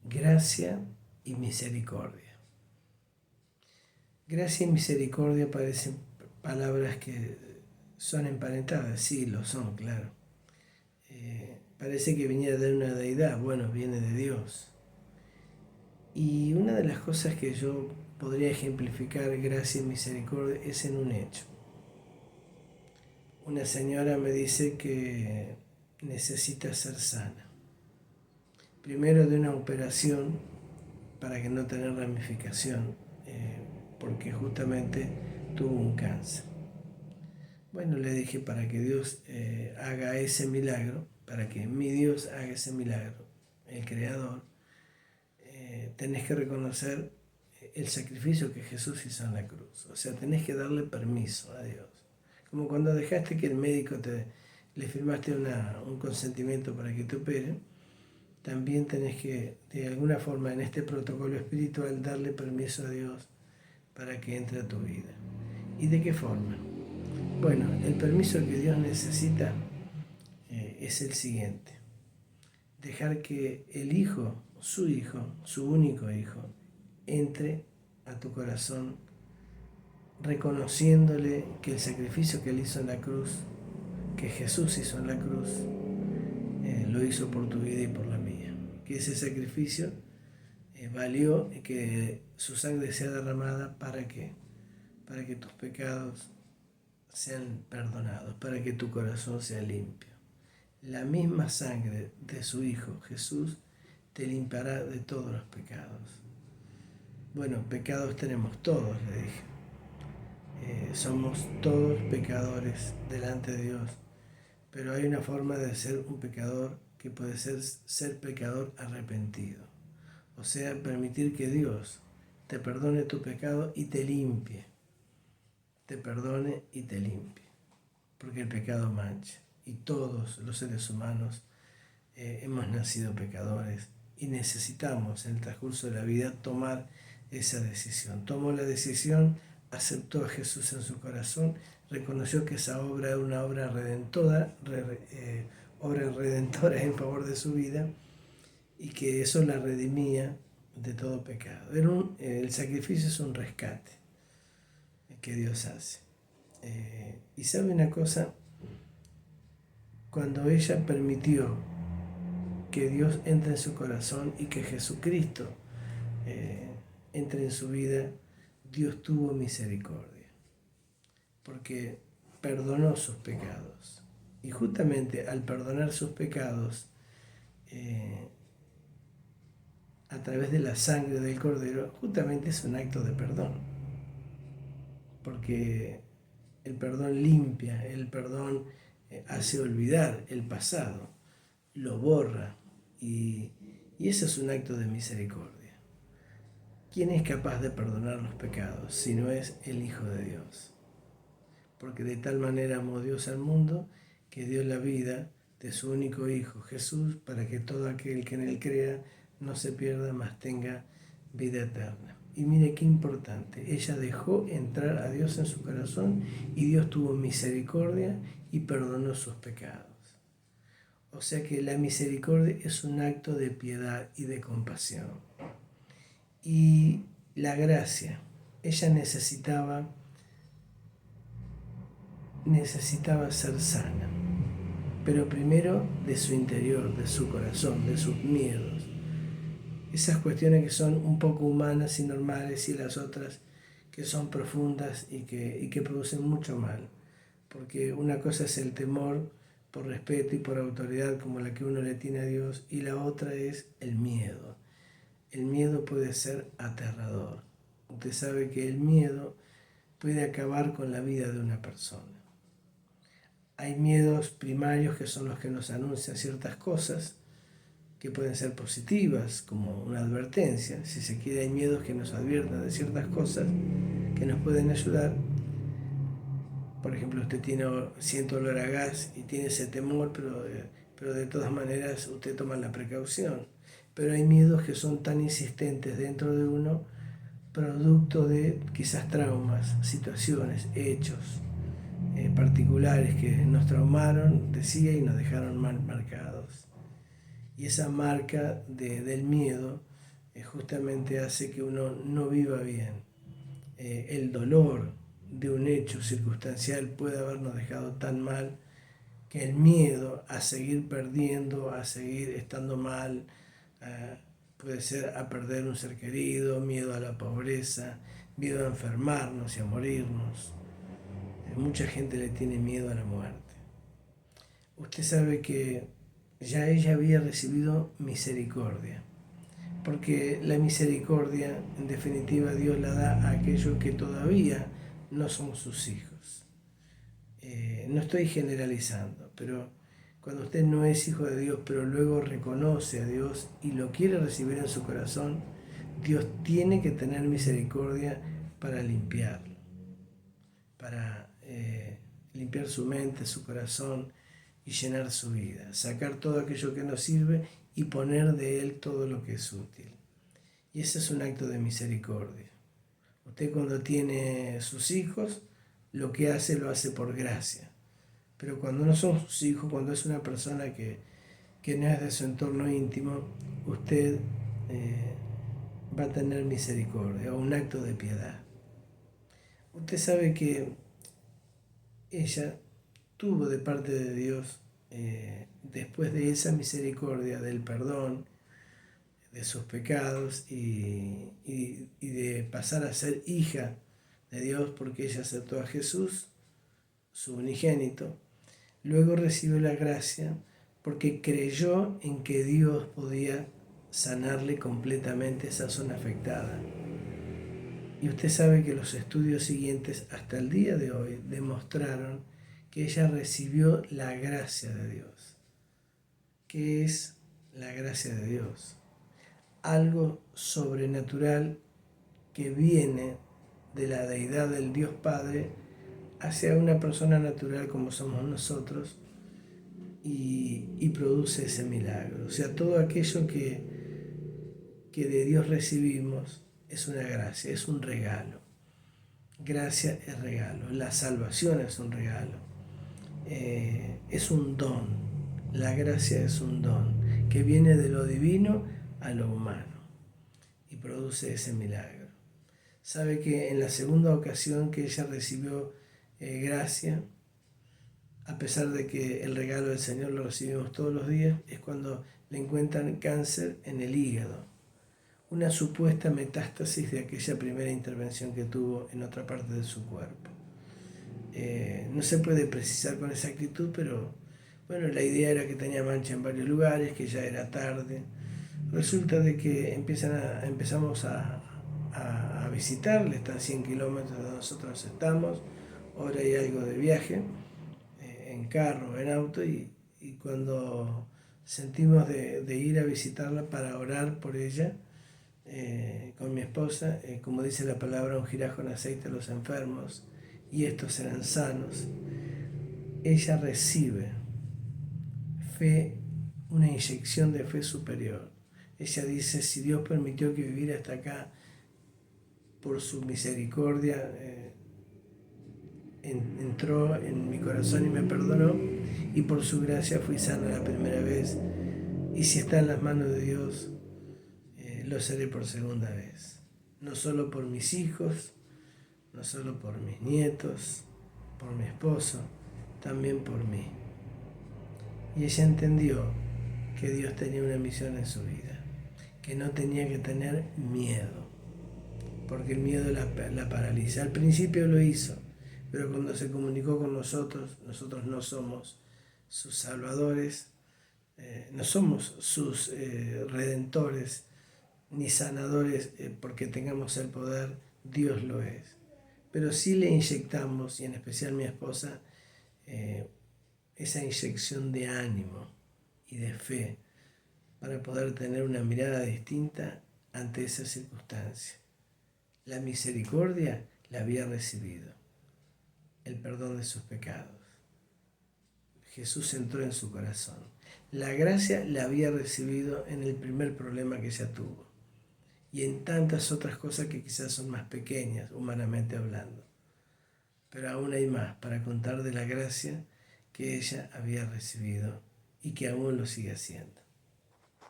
gracia y misericordia. Gracia y misericordia parecen palabras que son emparentadas, sí, lo son, claro. Parece que viniera de una deidad, bueno, viene de Dios. Y una de las cosas que yo podría ejemplificar gracia y misericordia es en un hecho. Una señora me dice que necesita ser sana. Primero de una operación para que no tener ramificación, porque justamente tuvo un cáncer. Bueno, le dije, para que Dios haga ese milagro, para que mi Dios haga ese milagro, el Creador, tenés que reconocer el sacrificio que Jesús hizo en la cruz. O sea, tenés que darle permiso a Dios. Como cuando dejaste que el médico le firmaste un consentimiento para que te opere, también tenés que, de alguna forma, en este protocolo espiritual, darle permiso a Dios para que entre a tu vida. ¿Y de qué forma? Bueno, el permiso que Dios necesita es el siguiente: dejar que el Hijo, su único Hijo, entre a tu corazón, reconociéndole que el sacrificio que Él hizo en la cruz, que Jesús hizo en la cruz, lo hizo por tu vida y por la mía. Que ese sacrificio valió y que su sangre sea derramada ¿para qué? Para que tus pecados sean perdonados, para que tu corazón sea limpio. La misma sangre de su Hijo Jesús te limpiará de todos los pecados. Bueno, pecados tenemos todos, le dije. Somos todos pecadores delante de Dios, pero hay una forma de ser un pecador que puede ser pecador arrepentido. O sea, permitir que Dios te perdone tu pecado y te limpie. Te perdone y te limpie. Porque el pecado mancha. Y todos los seres humanos hemos nacido pecadores y necesitamos en el transcurso de la vida tomar esa decisión. Tomó la decisión, aceptó a Jesús en su corazón, reconoció que esa obra era una obra redentora en favor de su vida y que eso la redimía de todo pecado. El sacrificio es un rescate que Dios hace. Y sabe una cosa, cuando ella permitió que Dios entre en su corazón y que Jesucristo entre en su vida, Dios tuvo misericordia, porque perdonó sus pecados. Y justamente al perdonar sus pecados, a través de la sangre del Cordero, justamente es un acto de perdón, porque el perdón limpia, el perdón hace olvidar el pasado, lo borra, y ese es un acto de misericordia. ¿Quién es capaz de perdonar los pecados si no es el Hijo de Dios? Porque de tal manera amó Dios al mundo que dio la vida de su único Hijo, Jesús, para que todo aquel que en Él crea no se pierda, mas tenga vida eterna. Y mire qué importante, ella dejó entrar a Dios en su corazón y Dios tuvo misericordia y perdonó sus pecados. O sea que la misericordia es un acto de piedad y de compasión. Y la gracia, ella necesitaba ser sana, pero primero de su interior, de su corazón, de sus miedos. Esas cuestiones que son un poco humanas y normales, y las otras que son profundas y que producen mucho mal. Porque una cosa es el temor por respeto y por autoridad como la que uno le tiene a Dios, y la otra es el miedo. El miedo puede ser aterrador. Usted sabe que el miedo puede acabar con la vida de una persona. Hay miedos primarios que son los que nos anuncian ciertas cosas que pueden ser positivas, como una advertencia. Si se quiere, hay miedos que nos advierten de ciertas cosas que nos pueden ayudar. Por ejemplo, usted siente olor a gas y tiene ese temor, pero de todas maneras usted toma la precaución. Pero hay miedos que son tan insistentes dentro de uno, producto de quizás traumas, situaciones, hechos particulares que nos traumaron, y nos dejaron mal marcados. Y esa marca del miedo justamente hace que uno no viva bien. El dolor de un hecho circunstancial puede habernos dejado tan mal que el miedo a seguir perdiendo, a seguir estando mal, puede ser a perder un ser querido, miedo a la pobreza, miedo a enfermarnos y a morirnos. Mucha gente le tiene miedo a la muerte. Usted sabe que ya ella había recibido misericordia, porque la misericordia, en definitiva, Dios la da a aquellos que todavía no somos sus hijos. No estoy generalizando, pero cuando usted no es hijo de Dios, pero luego reconoce a Dios y lo quiere recibir en su corazón, Dios tiene que tener misericordia para limpiarlo, para limpiar su mente, su corazón y llenar su vida, sacar todo aquello que no sirve y poner de él todo lo que es útil. Y ese es un acto de misericordia. Usted cuando tiene sus hijos, lo que hace lo hace por gracia. Pero cuando no son sus hijos, cuando es una persona que no es de su entorno íntimo, usted va a tener misericordia o un acto de piedad. Usted sabe que ella tuvo de parte de Dios, después de esa misericordia, del perdón de sus pecados y de pasar a ser hija de Dios porque ella aceptó a Jesús, su unigénito, luego recibió la gracia porque creyó en que Dios podía sanarle completamente esa zona afectada. Y usted sabe que los estudios siguientes hasta el día de hoy demostraron que ella recibió la gracia de Dios. ¿Qué es la gracia de Dios? Algo sobrenatural que viene de la deidad del Dios Padre hacia una persona natural como somos nosotros y produce ese milagro. O sea, todo aquello que de Dios recibimos es una gracia, es un regalo. Gracia es regalo, la salvación es un regalo, es un don, la gracia es un don que viene de lo divino a lo humano y produce ese milagro. Sabe que en la segunda ocasión que ella recibió gracia, a pesar de que el regalo del Señor lo recibimos todos los días, es cuando le encuentran cáncer en el hígado, una supuesta metástasis de aquella primera intervención que tuvo en otra parte de su cuerpo. No se puede precisar con exactitud, pero bueno, la idea era que tenía mancha en varios lugares, que ya era tarde. Resulta de que empezamos a visitarle, está a 100 kilómetros de donde nosotros estamos, hora y algo de viaje, en carro, en auto, y cuando sentimos de ir a visitarla para orar por ella, con mi esposa, como dice la palabra, ungirás con aceite a los enfermos y estos serán sanos. Ella recibe fe, una inyección de fe superior. Ella dice, si Dios permitió que viviera hasta acá por su misericordia, entró en mi corazón y me perdonó, y por su gracia fui sana la primera vez, y si está en las manos de Dios, lo seré por segunda vez. No solo por mis hijos, no solo por mis nietos, por mi esposo, también por mí. Y ella entendió que Dios tenía una misión en su vida, que no tenía que tener miedo, porque el miedo la paraliza. Al principio lo hizo, pero cuando se comunicó con nosotros no somos sus salvadores, no somos sus redentores ni sanadores porque tengamos el poder, Dios lo es. Pero sí le inyectamos, y en especial mi esposa, esa inyección de ánimo y de fe para poder tener una mirada distinta ante esa circunstancia. La misericordia la había recibido, el perdón de sus pecados. Jesús entró en su corazón. La gracia la había recibido en el primer problema que ella tuvo y en tantas otras cosas que quizás son más pequeñas, humanamente hablando. Pero aún hay más para contar de la gracia que ella había recibido y que aún lo sigue haciendo.